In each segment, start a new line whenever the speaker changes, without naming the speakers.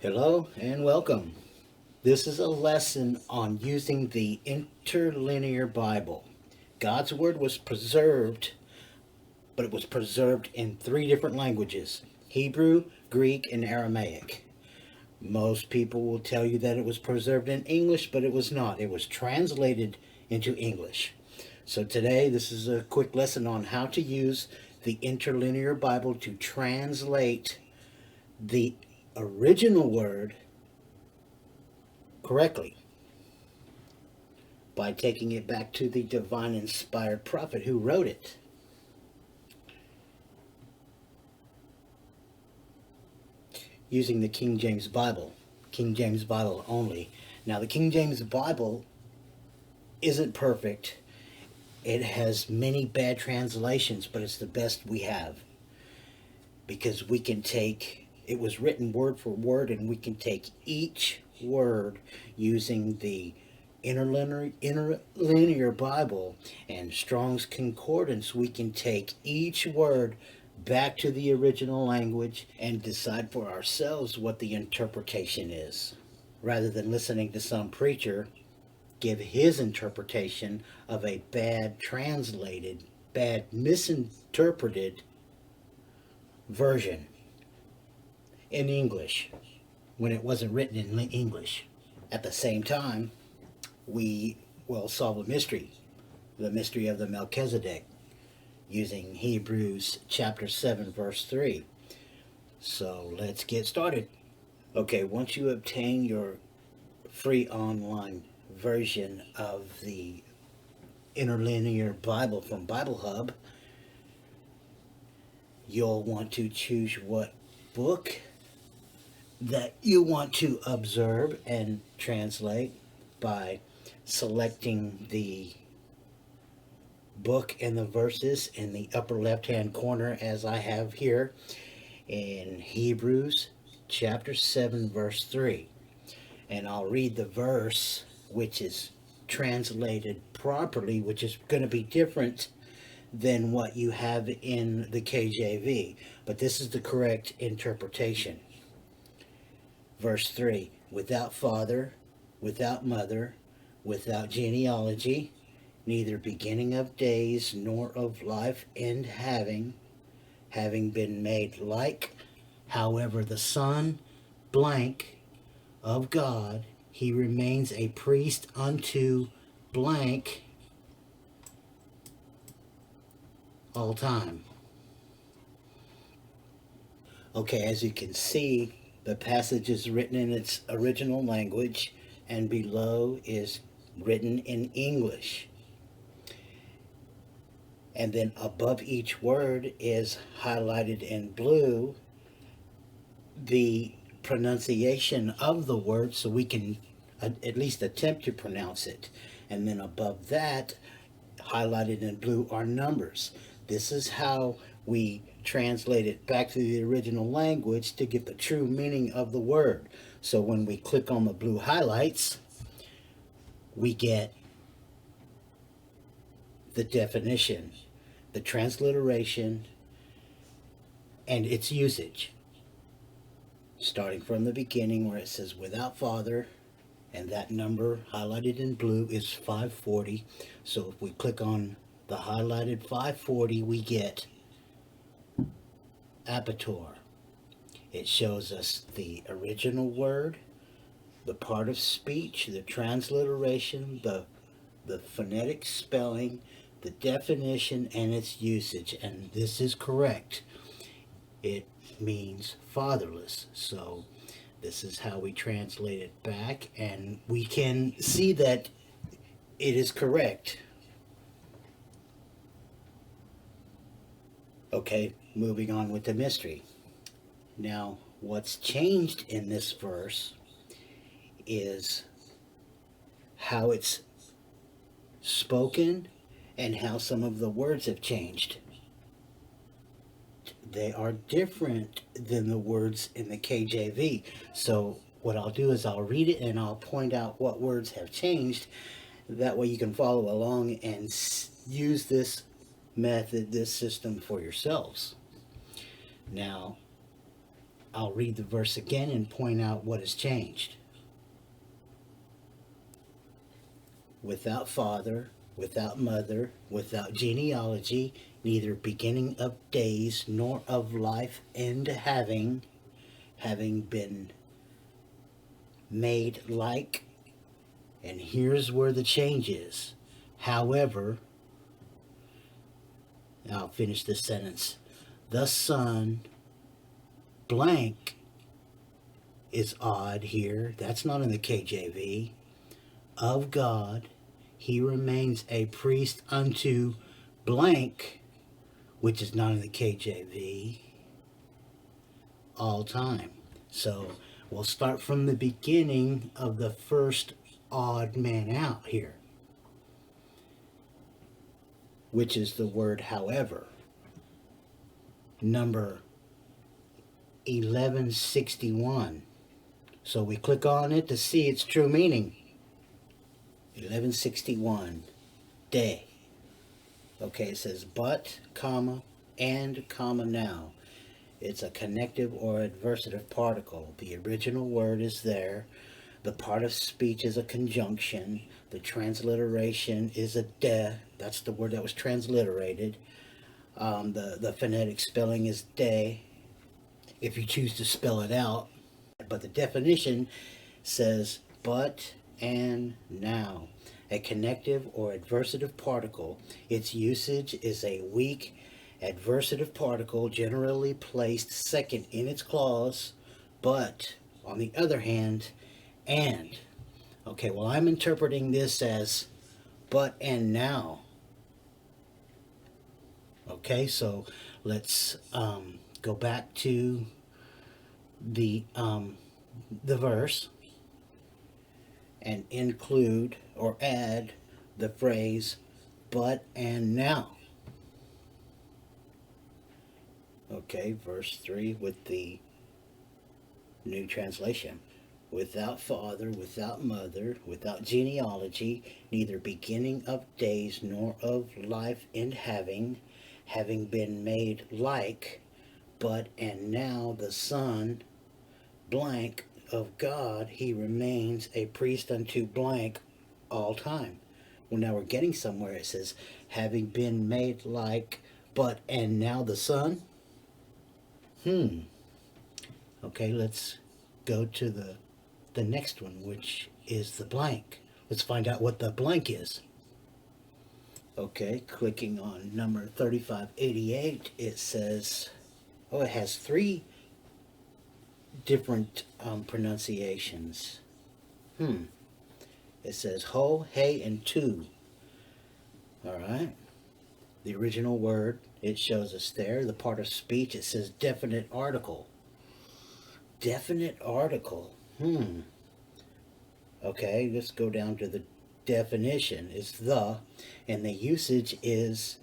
Hello and welcome. This is a lesson on using the interlinear Bible. God's Word was preserved, but it was preserved in three different languages: Hebrew, Greek, and Aramaic. Most people will tell you that it was preserved in English, but it was not. It was translated into English. So today, this is a quick lesson on how to use the interlinear Bible to translate the original word correctly by taking it back to the divine inspired prophet who wrote it. Using the King James Bible only. Now, the King James Bible isn't perfect. It has many bad translations, but it's the best we have because we can take it was written word for word, and we can take each word using the interlinear Bible and Strong's Concordance. We can take each word back to the original language and decide for ourselves what the interpretation is, rather than listening to some preacher give his interpretation of a bad translated, bad misinterpreted version in English when it wasn't written in English. At the same time, we will solve a mystery, the mystery of the Melchisedec, using Hebrews chapter 7, verse 3. So let's get started. Okay, once you obtain your free online version of the interlinear Bible from Bible Hub, you'll want to choose what book that you want to observe and translate by selecting the book and the verses in the upper left hand corner, as I have here in Hebrews chapter 7 verse 3. And I'll read the verse which is translated properly, which is going to be different than what you have in the KJV, but this is the correct interpretation. Verse 3: without father, without mother, without genealogy, neither beginning of days nor of life end having been made like, however, the Son blank of God, he remains a priest unto blank all time. Okay, as you can see, the passage is written in its original language, and below is written in English. And then above each word is highlighted in blue the pronunciation of the word, so we can at least attempt to pronounce it. And then above that, highlighted in blue, are numbers. This is how we translate it back to the original language to get the true meaning of the word. So when we click on the blue highlights, we get the definition, the transliteration, and its usage. Starting from the beginning where it says without father, and that number highlighted in blue is 540. So if we click on the highlighted 540, we get apator. It shows us the original word, the part of speech, the transliteration, the phonetic spelling, the definition, and its usage. And this is correct. It means fatherless. So this is how we translate it back, and we can see that it is correct. Okay, moving on with the mystery. Now, what's changed in this verse is how it's spoken and how some of the words have changed. They are different than the words in the KJV. So what I'll do is I'll read it and I'll point out what words have changed. That way you can follow along and use this method, this system for yourselves. Now, I'll read the verse again and point out what has changed. Without father, without mother, without genealogy, neither beginning of days nor of life, and having been made like. And here's where the change is. However, I'll finish this sentence. The Son, blank, is odd here. That's not in the KJV. Of God, he remains a priest unto blank, which is not in the KJV, all time. So we'll start from the beginning of the first odd man out here, which is the word however. Number 1161. So we click on it to see its true meaning. 1161, day. Okay, it says but, comma, and, comma, now. It's a connective or adversative particle. The original word is there. The part of speech is a conjunction. The transliteration is a de. That's the word that was transliterated. The phonetic spelling is de, if you choose to spell it out. But the definition says but and now. A connective or adversative particle. Its usage is a weak adversative particle generally placed second in its clause, but on the other hand, and. Okay, well, I'm interpreting this as but and now. Okay, so let's go back to the verse and include or add the phrase but and now. Okay, verse 3 with the New Translation. Without father, without mother, without genealogy, neither beginning of days nor of life, and having been made like, but and now the Son, blank, of God, he remains a priest unto blank all time. Well, now we're getting somewhere. It says, having been made like, but and now the Son. Okay, let's go to the next one, which is the blank. Let's find out what the blank is. Okay, clicking on number 3588, it says, oh, it has three different pronunciations. It says ho, hey, and tu. All right. The original word, it shows us there. The part of speech, it says definite article. Definite article. Okay, let's go down to the definition. It's the, and the usage is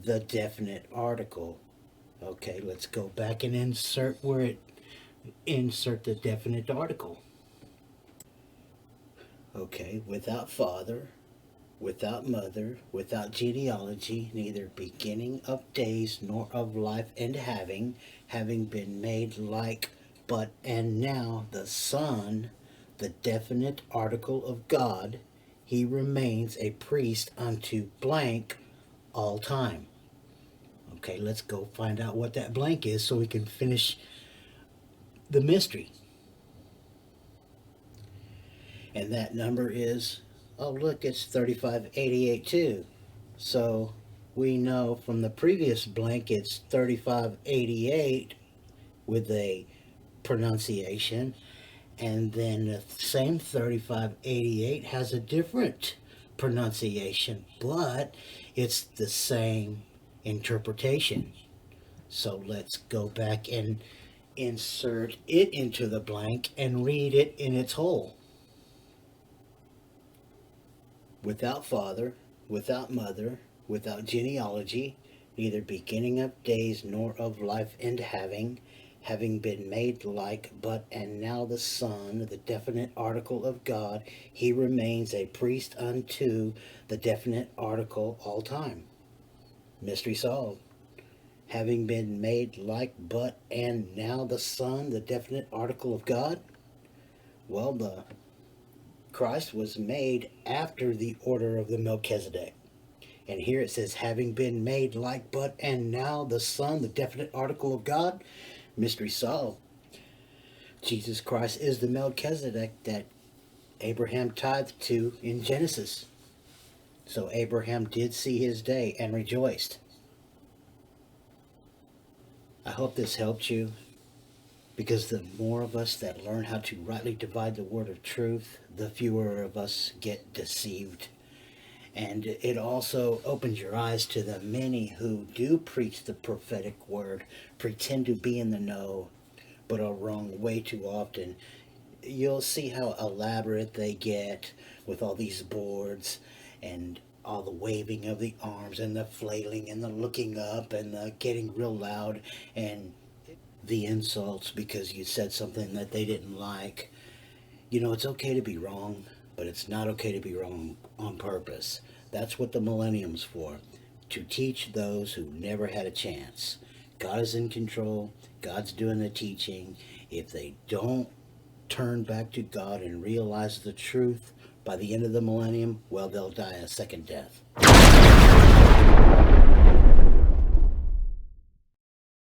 the definite article. Okay, let's go back and insert the definite article. Okay, without father, without mother, without genealogy, neither beginning of days nor of life, and having been made like, but and now the Son, the definite article of God, he remains a priest unto blank all time. Okay, let's go find out what that blank is so we can finish the mystery. And that number is, oh look, it's 3588 too. So we know from the previous blank it's 3588 with a pronunciation, and then the same 3588 has a different pronunciation, but it's the same interpretation. So let's go back and insert it into the blank and read it in its whole. Without father, without mother, without genealogy, neither beginning of days nor of life, and having been made like, but and now the Son, the definite article of God, he remains a priest unto the definite article all time. Mystery solved. having been made like but and now the Son, the definite article of God? Well, the Christ was made after the order of the Melchizedek. And here it says, having been made like but and now the Son, the definite article of God. Mystery solved. Jesus Christ is the Melchizedek that Abraham tithed to in Genesis. So Abraham did see his day and rejoiced. I hope this helped you, because the more of us that learn how to rightly divide the word of truth, the fewer of us get deceived. And it also opens your eyes to the many who do preach the prophetic word, pretend to be in the know, but are wrong way too often. You'll see how elaborate they get with all these boards and all the waving of the arms and the flailing and the looking up and the getting real loud and the insults because you said something that they didn't like. You know, it's okay to be wrong, but it's not okay to be wrong on purpose. That's what the millennium's for, to teach those who never had a chance. God is in control. God's doing the teaching. If they don't turn back to God and realize the truth by the end of the millennium, well, they'll die a second death.